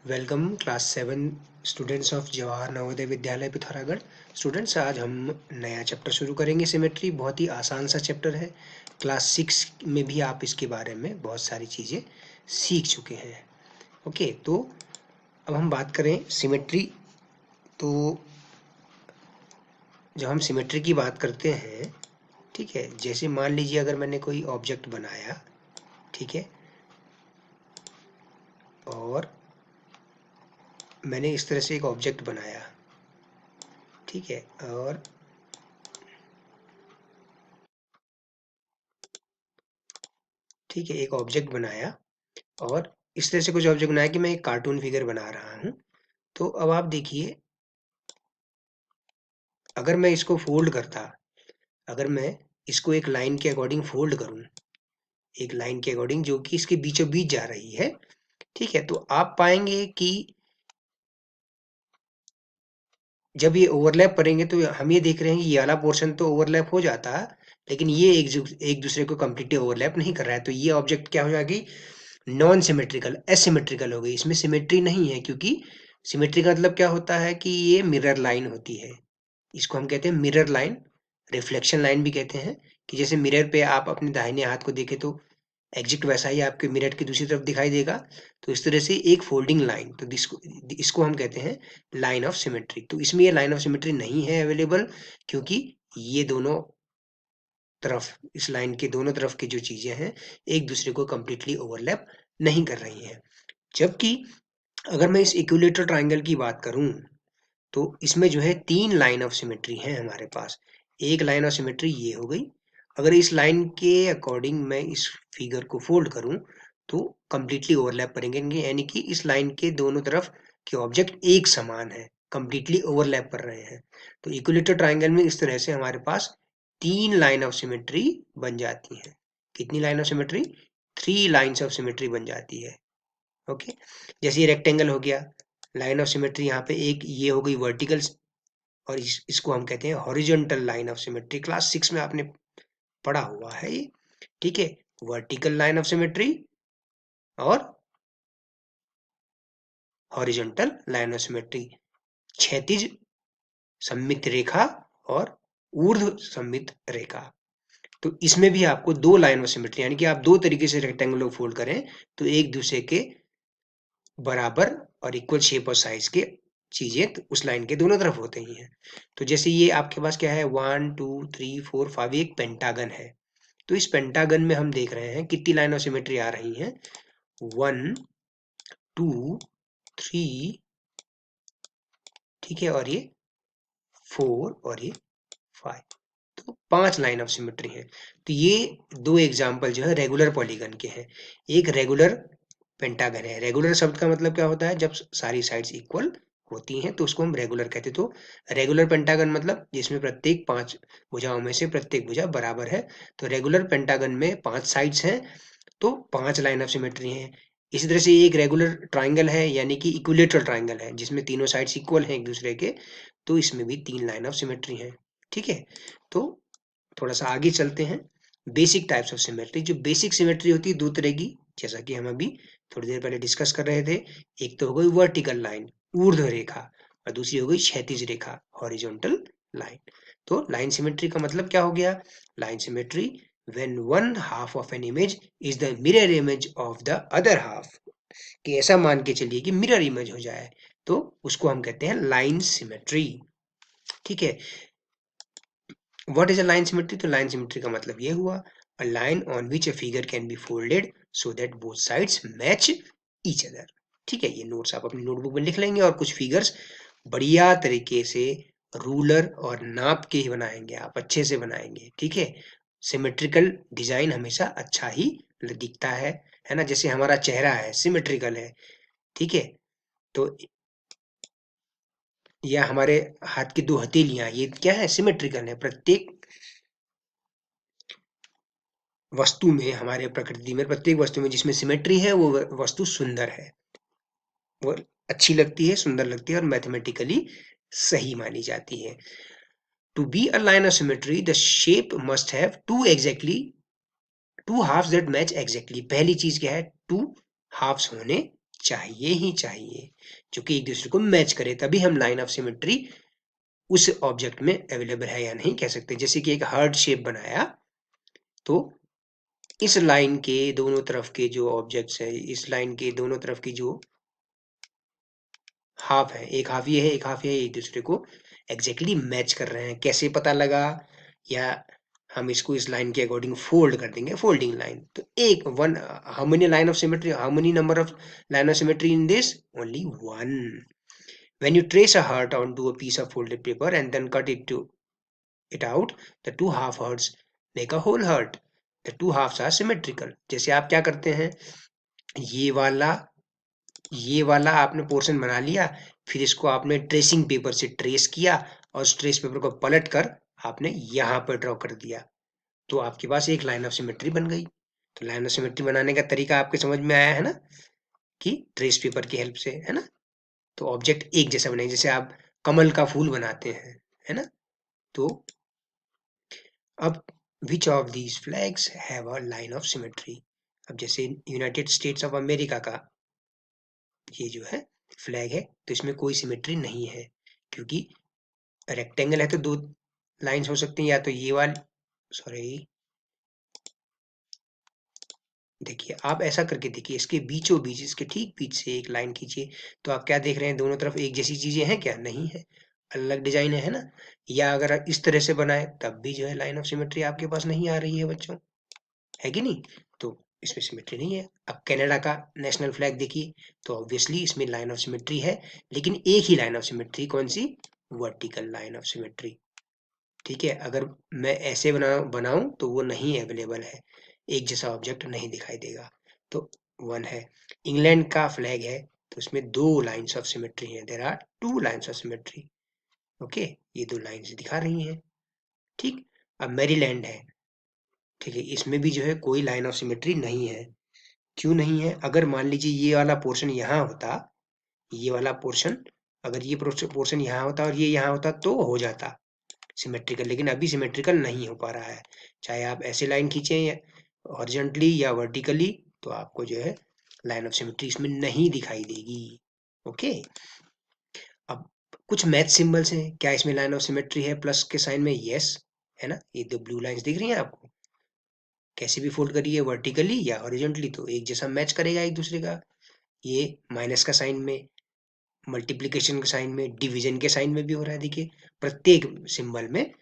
Welcome class 7 students of Jawahar Navodaya Vidyalaya Pithoragarh. Students, आज हम नया चैप्टर शुरू करेंगे। सिमेट्री बहुत ही आसान सा चैप्टर है। क्लास 6 में भी आप इसके बारे में बहुत सारी चीज़ें सीख चुके हैं। ओके, तो अब हम बात करें सिमेट्री। तो जब हम सिमेट्री की बात करते हैं, ठीक है, जैसे मान लीजिए अगर मैंने कोई ऑब्जेक्ट बनाया, ठीक है, और मैंने इस तरह से एक ऑब्जेक्ट बनाया, ठीक है, और ठीक है, एक ऑब्जेक्ट बनाया और इस तरह से कुछ ऑब्जेक्ट बनाया कि मैं एक कार्टून फिगर बना रहा हूँ। तो अब आप देखिए, अगर मैं इसको फोल्ड करता, अगर मैं इसको एक लाइन के अकॉर्डिंग फोल्ड करूँ, एक लाइन के अकॉर्डिंग जो कि इसके बीचों बीच जा रही है, ठीक है, तो आप पाएंगे कि जब ये ओवरलैप करेंगे तो हम ये देख रहे हैं कि ये वाला पोर्शन तो ओवरलैप हो जाता है, लेकिन ये एक दूसरे को कंप्लीटली ओवरलैप नहीं कर रहा है। तो ये ऑब्जेक्ट क्या हो जाएगी? नॉन सिमेट्रिकल, एसिमेट्रिकल हो गई। इसमें सिमेट्री नहीं है, क्योंकि सिमेट्री का मतलब क्या होता है कि ये मिरर लाइन होती है। इसको हम कहते हैं मिरर लाइन, रिफ्लेक्शन लाइन भी कहते हैं। कि जैसे मिरर पे आप अपने दाहिने हाथ को देखें तो एग्जैक्ट वैसा ही आपके मिरर की दूसरी तरफ दिखाई देगा। तो इस तरह से एक फोल्डिंग लाइन, तो इसको इसको हम कहते हैं लाइन ऑफ सिमेट्री। तो इसमें ये लाइन ऑफ सिमेट्री नहीं है अवेलेबल, क्योंकि ये दोनों तरफ, इस लाइन के दोनों तरफ की जो चीजें हैं एक दूसरे को कंप्लीटली ओवरलैप नहीं कर रही हैं। जबकि अगर मैं इस इक्विलेटरल ट्रायंगल की बात करूं, तो इसमें जो है 3 लाइन ऑफ सिमेट्री है हमारे पास। एक लाइन ऑफ सिमेट्री ये हो गई। अगर इस लाइन के अकॉर्डिंग मैं इस फिगर को फोल्ड करूं तो कंप्लीटली ओवरलैप करेंगे, यानी कि इस लाइन के दोनों तरफ के ऑब्जेक्ट एक समान है, कंप्लीटली ओवरलैप कर रहे हैं। तो इक्विलेटरल ट्रायंगल में इस तरह से हमारे पास 3 लाइन ऑफ सिमेट्री बन जाती हैं। कितनी line of symmetry? 3 lines of symmetry बन जाती है। ओके, जैसे ये रेक्टेंगल हो गया, लाइन ऑफ सिमेट्री यहाँ पे एक ये हो गई वर्टिकल, और इसको हम कहते हैं horizontal line of symmetry. Class 6 में आपने पढ़ा हुआ है ये, ठीक है। वर्टिकल लाइन ऑफ सिमेट्री और हॉरिजॉन्टल लाइन ऑफ सिमेट्री, क्षैतिज सममित रेखा और ऊर्ध्व सममित रेखा। तो इसमें भी आपको 2 लाइन ऑफ सिमेट्री, यानी कि आप 2 तरीके से रेक्टेंगल को फोल्ड करें तो एक दूसरे के बराबर और इक्वल शेप और साइज के चीजें तो उस लाइन के दोनों तरफ होते ही हैं। तो जैसे ये आपके पास क्या है, 1 2 3 4 5, एक पेंटागन है। तो इस पेंटागन में हम देख रहे हैं कितनी लाइन ऑफ सिमेट्री आ रही हैं? 1 2 3, ठीक है, और ये 4 और ये 5। तो 5 लाइन ऑफ सिमेट्री है। तो ये 2 एग्जाम्पल जो है रेगुलर पॉलीगन के हैं। एक रेगुलर पेंटागन है। रेगुलर शब्द का मतलब क्या होता है? जब सारी साइड्स इक्वल होती हैं तो उसको हम रेगुलर कहते हैं। तो रेगुलर पेंटागन मतलब जिसमें प्रत्येक 5 भुजाओं में से प्रत्येक भुजा बराबर है। तो रेगुलर पेंटागन में 5 साइड्स हैं, तो 5 लाइन ऑफ सिमेट्री हैं। इसी तरह से एक रेगुलर ट्राइंगल है, यानी कि इक्विलेटरल ट्राइंगल है जिसमें तीनों साइड्स इक्वल हैं एक दूसरे के, तो इसमें भी 3 लाइन ऑफ सिमेट्री हैं। ठीक है, तो थोड़ा सा आगे चलते हैं। Basic types of symmetry. जो बेसिक सिमेट्री होती है 2 तरह की, जैसा कि हम अभी थोड़ी देर पहले डिस्कस कर रहे थे। एक तो हो गई वर्टिकल लाइन, ऊर्ध्व रेखा, और दूसरी हो गई क्षैतिज रेखा, हॉरिजॉन्टल लाइन। तो लाइन सिमेट्री का मतलब क्या हो गया? Line symmetry when one half of an image is the mirror image of the other half, कि ऐसा मान के चलिए कि मिरर इमेज हो जाए, तो उसको हम कहते हैं लाइन सिमेट्री। ठीक है, what is a line symmetry? तो लाइन सिमेट्री का मतलब ये हुआ, a line on which a figure can be folded so that both sides match each other. ठीक है, ये नोट्स आप अपनी नोटबुक में लिख लेंगे और कुछ फिगर्स बढ़िया तरीके से रूलर और नाप के ही बनाएंगे, आप अच्छे से बनाएंगे। ठीक है, सिमेट्रिकल डिजाइन हमेशा अच्छा ही दिखता है ना। जैसे हमारा चेहरा है, सिमेट्रिकल है, ठीक है, तो या हमारे हाथ की 2 हथेलियां, ये क्या है? सिमेट्रिकल है। प्रत्येक वस्तु में, हमारे प्रकृति में प्रत्येक वस्तु में जिसमें सिमेट्री है वो वस्तु सुंदर है, वो अच्छी लगती है, सुंदर लगती है और मैथमेटिकली सही मानी जाती है। To be a line of symmetry the shape must have two halves that match exactly. पहली चीज क्या है? 2 हाफ्स होने चाहिए ही चाहिए जो कि एक दूसरे को मैच करे, तभी हम लाइन ऑफ सिमेट्री उस ऑब्जेक्ट में अवेलेबल है या नहीं कह सकते। जैसे कि एक हार्ट शेप बनाया, तो इस लाइन के दोनों तरफ के जो ऑब्जेक्ट्स है, इस लाइन के दोनों तरफ की जो हाफ है, एक हाफ ये है एक हाफ ये है, एक दूसरे को एग्जैक्टली मैच कर रहे हैं। कैसे पता लगा? या हम इसको इस लाइन के अकॉर्डिंग फोल्ड कर देंगे, फोल्डिंग लाइन। तो एक one, how many line of symmetry, how many number of line of symmetry in this? Only one. When you trace a heart onto a piece of folded paper and then cut it out, the two half hearts make a whole heart. The two halves are symmetrical. जैसे आप क्या करते हैं, ये वाला ये वाला आपने पोर्शन बना लिया, फिर इसको आपने ट्रेसिंग पेपर से ट्रेस किया और उस ट्रेस पेपर को पलट कर आपने यहाँ पर ड्रॉ कर दिया, तो आपके पास एक लाइन ऑफ सिमेट्री बन गई। तो लाइन ऑफ सिमेट्री बनाने का तरीका आपके समझ में आया है ना, कि ट्रेस पेपर की हेल्प से, है ना। तो ऑब्जेक्ट एक जैसा बनेगा, जैसे आप कमल का फूल बनाते हैं, है ना। तो अब which of these flags have a line of symmetry? अब जैसे यूनाइटेड स्टेट्स ऑफ अमेरिका का ये जो है फ्लैग है, तो इसमें कोई सिमेट्री नहीं है, क्योंकि रेक्टेंगल है तो दो लाइंस हो सकती हैं, या तो ये वाली, सॉरी, देखिए आप ऐसा करके देखिए, इसके बीचों बीच, इसके ठीक बीच से एक लाइन खींचिए, तो आप क्या देख रहे हैं, दोनों तरफ एक जैसी चीजें हैं क्या? नहीं है, अलग डिजाइन है ना। या अगर आप इस तरह से बनाए तब भी जो है लाइन ऑफ सिमेट्री आपके पास नहीं आ रही है बच्चों, है कि नहीं। तो इसमें सिमेट्री नहीं है। अब कनाडा का नेशनल फ्लैग देखिए, तो ऑब्वियसली इसमें लाइन ऑफ सिमेट्री है, लेकिन एक ही लाइन ऑफ सिमेट्री, कौन सी? Vertical line of symmetry. ठीक है, अगर मैं ऐसे बनाऊं तो वो नहीं अवेलेबल है, एक जैसा ऑब्जेक्ट नहीं दिखाई देगा। तो वन है। इंग्लैंड का फ्लैग है, तो उसमें दो लाइंस ऑफ सिमेट्री हैं, there are two lines of symmetry. Okay, ये दो लाइंस दिखा रही हैं। ठीक। अब मैरीलैंड है, ठीक है, इसमें भी जो है कोई लाइन ऑफ सिमेट्री नहीं है। क्यों नहीं है? अगर मान लीजिए ये वाला पोर्शन यहाँ होता, ये वाला पोर्शन, अगर ये पोर्शन यहाँ होता और ये यहाँ होता तो हो जाता सिमेट्रिकल, लेकिन अभी सिमेट्रिकल नहीं हो पा रहा है। चाहे आप ऐसे लाइन खींचें या हॉरिजॉन्टली या वर्टिकली, तो आपको जो है लाइन ऑफ सिमेट्री इसमें नहीं दिखाई देगी। ओके। अब कुछ मैथ सिंबल्स हैं, क्या इसमें लाइन ऑफ सिमेट्री है प्लस के साइन में? यस, है ना। ये दो ब्लू लाइंस दिख रही हैं आपको, कैसे भी फोल्ड करिए, वर्टिकली या हॉरिजॉन्टली, तो एक जैसा मैच करेगा एक दूसरे का। ये माइनस का साइन में, मल्टीप्लिकेशन के साइन में, डिवीजन के साइन में भी हो रहा है, देखिए प्रत्येक सिंबल में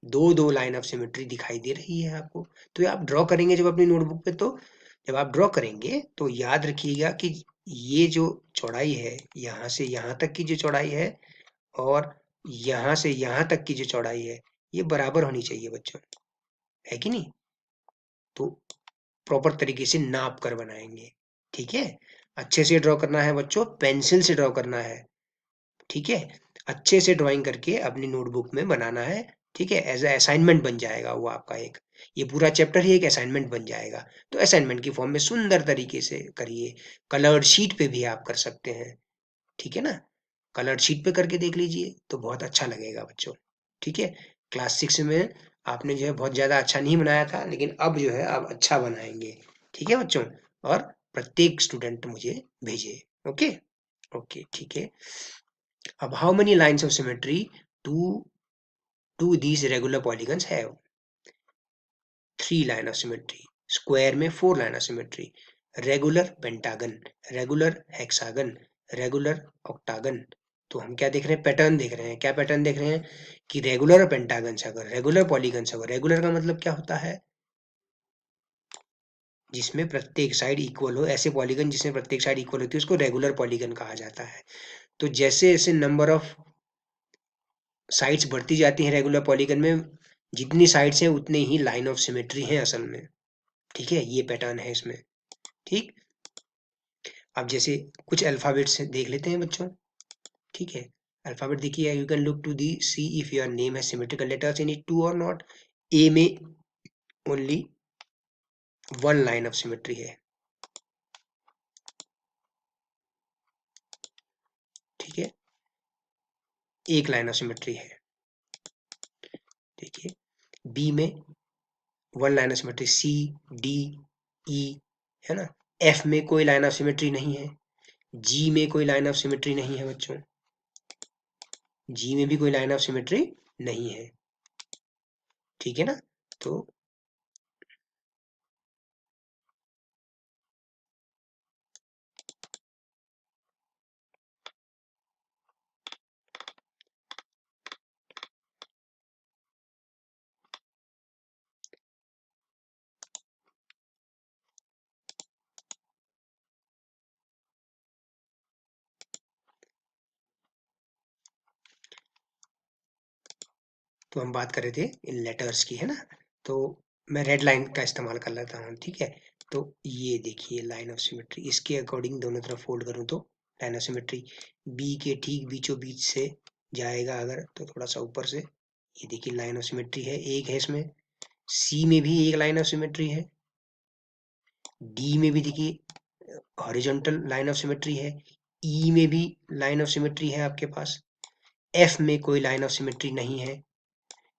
दो दो लाइन ऑफ सिमेट्री दिखाई दे रही है आपको। तो ये आप ड्रॉ करेंगे जब अपनी नोटबुक पे, तो जब आप ड्रॉ करेंगे तो याद रखिएगा कि ये जो चौड़ाई है, यहाँ से यहाँ तक की जो चौड़ाई है और यहाँ से यहाँ तक की जो चौड़ाई है, ये बराबर होनी चाहिए बच्चों, है कि नहीं। तो प्रॉपर तरीके से नाप कर बनाएंगे, ठीक है। अच्छे से ड्रॉ करना है बच्चों, पेंसिल से ड्रॉ करना है, ठीक है। अच्छे से ड्राइंग करके अपनी नोटबुक में बनाना है, ठीक है। एज अ असाइनमेंट बन जाएगा वो आपका एक, ये पूरा चैप्टर ही एक असाइनमेंट बन जाएगा। तो असाइनमेंट की फॉर्म में सुंदर तरीके से करिए, कलर्ड शीट पे भी आप कर सकते हैं, ठीक है ना। कलर्ड शीट पे करके देख लीजिए तो बहुत अच्छा लगेगा बच्चों, ठीक है। क्लास 6 में आपने जो है बहुत ज़्यादा अच्छा नहीं बनाया था, लेकिन अब जो है आप अच्छा बनाएंगे, ठीक है बच्चों। और प्रत्येक स्टूडेंट मुझे भेजे, ओके। ओके, ठीक है। अब how many lines of symmetry do these regular polygons have? 3 line of symmetry. Square में 4 line of symmetry. Regular pentagon, regular hexagon, regular octagon. तो हम क्या देख रहे हैं? पैटर्न देख रहे हैं। क्या पैटर्न देख रहे हैं? कि रेगुलर पेंटागन से, अगर रेगुलर पॉलीगन से, अगर रेगुलर का मतलब क्या होता है? जिसमें प्रत्येक साइड इक्वल हो, ऐसे पॉलीगन जिसमें प्रत्येक साइड इक्वल होती है उसको रेगुलर पॉलीगन कहा जाता है। तो जैसे जैसे नंबर ऑफ साइड्स बढ़ती जाती हैं रेगुलर पॉलीगन में, जितनी साइड्स हैं उतने ही लाइन ऑफ सिमेट्री हैं असल में, ठीक है। ये पैटर्न है इसमें, ठीक। अब जैसे कुछ अल्फाबेट्स देख लेते हैं बच्चों, ठीक है। अल्फाबेट देखिए, you can look to the see if your name है symmetrical letters in it to और नॉट। ए में only one line of symmetry है, ठीक है, एक लाइन ऑफ सिमेट्री है। देखिए बी में one line of symmetry, C, D, E, है ना। एफ में कोई लाइन ऑफ सिमेट्री नहीं है, जी में कोई लाइन ऑफ सिमेट्री नहीं है बच्चों, जी में भी कोई लाइन ऑफ सिमेट्री नहीं है, ठीक है ना। तो हम बात कर रहे थे इन लेटर्स की, है ना। तो मैं रेड लाइन का इस्तेमाल कर लेता हूँ, ठीक है। तो ये देखिए लाइन ऑफ सिमेट्री, इसके अकॉर्डिंग दोनों तरफ फोल्ड करूँ तो लाइन ऑफ सिमेट्री बी के ठीक बीचों बीच से जाएगा अगर, तो थोड़ा सा ऊपर से, ये देखिए लाइन ऑफ सिमेट्री है, एक है इसमें। सी में भी एक लाइन ऑफ सिमेट्री है, डी में भी देखिए हॉरिजॉन्टल लाइन ऑफ सिमेट्री है, ई में भी लाइन ऑफ सिमेट्री है आपके पास, एफ में कोई लाइन ऑफ सिमेट्री नहीं है,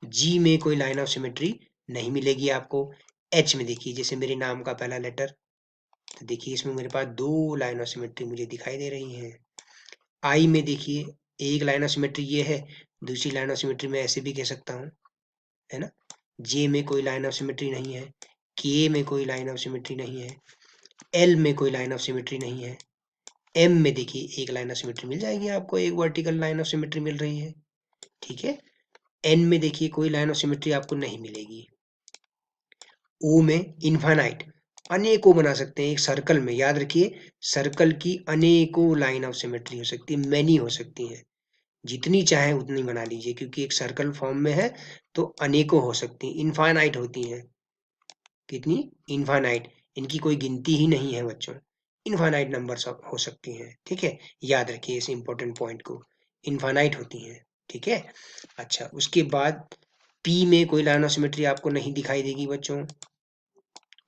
जी में कोई लाइन ऑफ सिमेट्री नहीं मिलेगी आपको। एच में देखिए जैसे मेरे नाम का पहला लेटर, तो देखिए इसमें मेरे पास दो लाइन ऑफ सिमेट्री मुझे दिखाई दे रही हैं। आई में देखिए एक लाइन ऑफ सिमेट्री ये है, दूसरी लाइन ऑफ सिमेट्री मैं ऐसे भी कह सकता हूँ, है ना। जे में कोई लाइन ऑफ सिमेट्री नहीं है, के में कोई लाइन ऑफ सिमेट्री नहीं है, एल में कोई लाइन ऑफ सिमेट्री नहीं है, एम में देखिए एक लाइन ऑफ सिमेट्री मिल जाएगी आपको, एक वर्टिकल लाइन ऑफ सिमेट्री मिल रही है, ठीक है। एन में देखिए कोई लाइन ऑफ सिमेट्री आपको नहीं मिलेगी। ओ में इनफाइनाइट, अनेकों बना सकते हैं एक सर्कल में, याद रखिए सर्कल की अनेकों लाइन ऑफ सिमेट्री हो सकती है, मैनी हो सकती हैं, जितनी चाहे उतनी बना लीजिए, क्योंकि एक सर्कल फॉर्म में है तो अनेकों हो सकती हैं, इनफाइनाइट होती हैं। कितनी? इनफाइनाइट, इनकी कोई गिनती ही नहीं है बच्चों, इनफाइनाइट नंबर हो सकती हैं, ठीक है। याद रखिए इस इंपॉर्टेंट पॉइंट को, इनफाइनाइट होती हैं, ठीक है। अच्छा उसके बाद पी में कोई लाइन ऑफ सिमेट्री आपको नहीं दिखाई देगी बच्चों,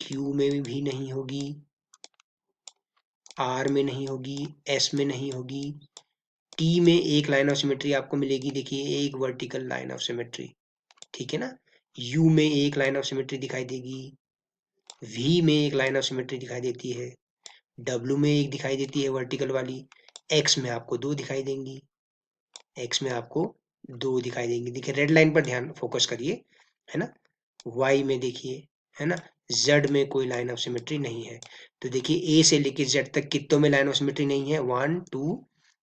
क्यू में भी नहीं होगी, आर में नहीं होगी, एस में नहीं होगी, टी में एक लाइन ऑफ सिमेट्री आपको मिलेगी, देखिए एक वर्टिकल लाइन ऑफ सिमेट्री, ठीक है ना। यू में एक लाइन ऑफ सिमेट्री दिखाई देगी, वी में एक लाइन ऑफ सिमेट्री दिखाई देती है, डब्ल्यू में एक दिखाई देती है वर्टिकल वाली, एक्स में आपको दो दिखाई देंगी, एक्स में आपको दो दिखाई देंगी, देखिए रेड लाइन पर ध्यान फोकस करिए, है ना। वाई में देखिए, है ना, जेड में कोई लाइन ऑफ सिमेट्री नहीं है। तो देखिए ए से लेके जेड तक कितनों में लाइन ऑफ सिमेट्री नहीं है, 1 2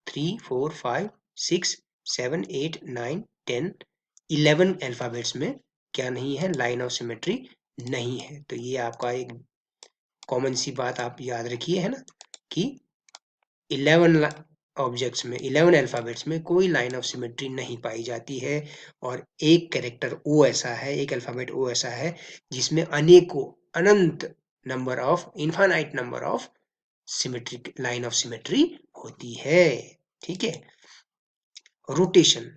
3 4 5 6 7 8 9 10, 11 अल्फाबेट्स में क्या नहीं है, लाइन ऑफ सिमेट्री नहीं है। तो ये आपका एक कॉमन सी बात आप याद रखिए, है ना, कि 11 ऑब्जेक्ट्स में, 11 अल्फाबेट्स में कोई लाइन ऑफ सिमेट्री नहीं पाई जाती है, और एक कैरेक्टर ओ ऐसा है, एक अल्फाबेट ओ ऐसा है जिसमें अनेकों, अनंत number of, infinite number of symmetric line of symmetry होती है, ठीक है। रोटेशन,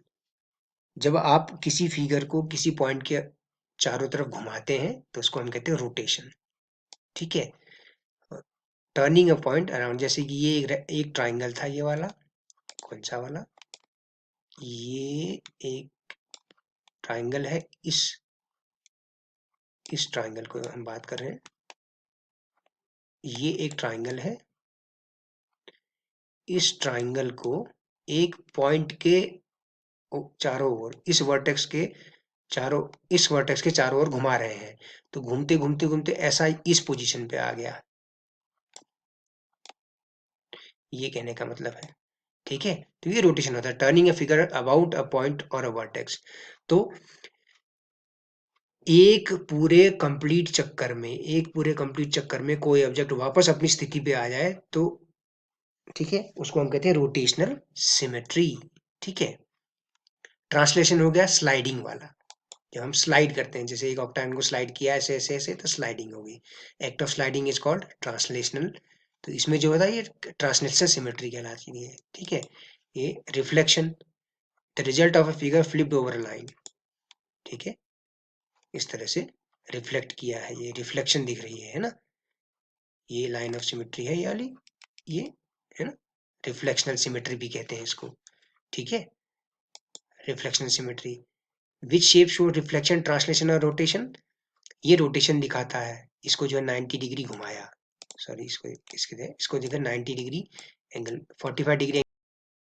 जब आप किसी फिगर को किसी पॉइंट के चारों तरफ घुमाते हैं तो उसको हम कहते हैं रोटेशन, ठीक है। टर्निंग अ पॉइंट अराउंड, जैसे कि ये एक ट्राइंगल था, ये वाला, कौन सा वाला, ये एक ट्राइंगल है, इस ट्राइंगल को हम बात कर रहे हैं, ये एक ट्राइंगल है, इस ट्राइंगल को एक पॉइंट के चारों ओर, इस वर्टेक्स के चारों ओर घुमा रहे हैं, तो घूमते घूमते घूमते ऐसा इस पोजीशन पे आ गया, ये कहने का मतलब है, ठीक है। तो ये रोटेशन होता है, turning a figure about a point और अ वर्टेक्स। तो एक पूरे कंप्लीट चक्कर में कोई ऑब्जेक्ट वापस अपनी स्थिति पे आ जाए तो, ठीक है, उसको हम कहते हैं रोटेशनल सिमेट्री, ठीक है। ट्रांसलेशन हो गया स्लाइडिंग वाला, जब हम स्लाइड करते हैं, जैसे एक ऑक्टागन को स्लाइड किया ऐसे ऐसे ऐसे तो स्लाइडिंग हो गई, act of sliding is called translational. तो इसमें जो होता है ये ट्रांसलेशनल सिमेट्री कहलाती है, ठीक है। ये reflection, the result of a figure flipped over a line, ठीक है, इस तरह से रिफ्लेक्ट किया है, ये रिफ्लेक्शन दिख रही है ना, ये लाइन ऑफ सिमेट्री है ये वाली, ये, है ना, रिफ्लेक्शनल सिमेट्री भी कहते हैं इसको, ठीक है। Reflectional symmetry, which shape show reflection, translation और रोटेशन, ये रोटेशन दिखाता है, इसको जो है 90 डिग्री घुमाया, सॉरी इसको इसके इसको देखो 90 डिग्री एंगल 45 डिग्री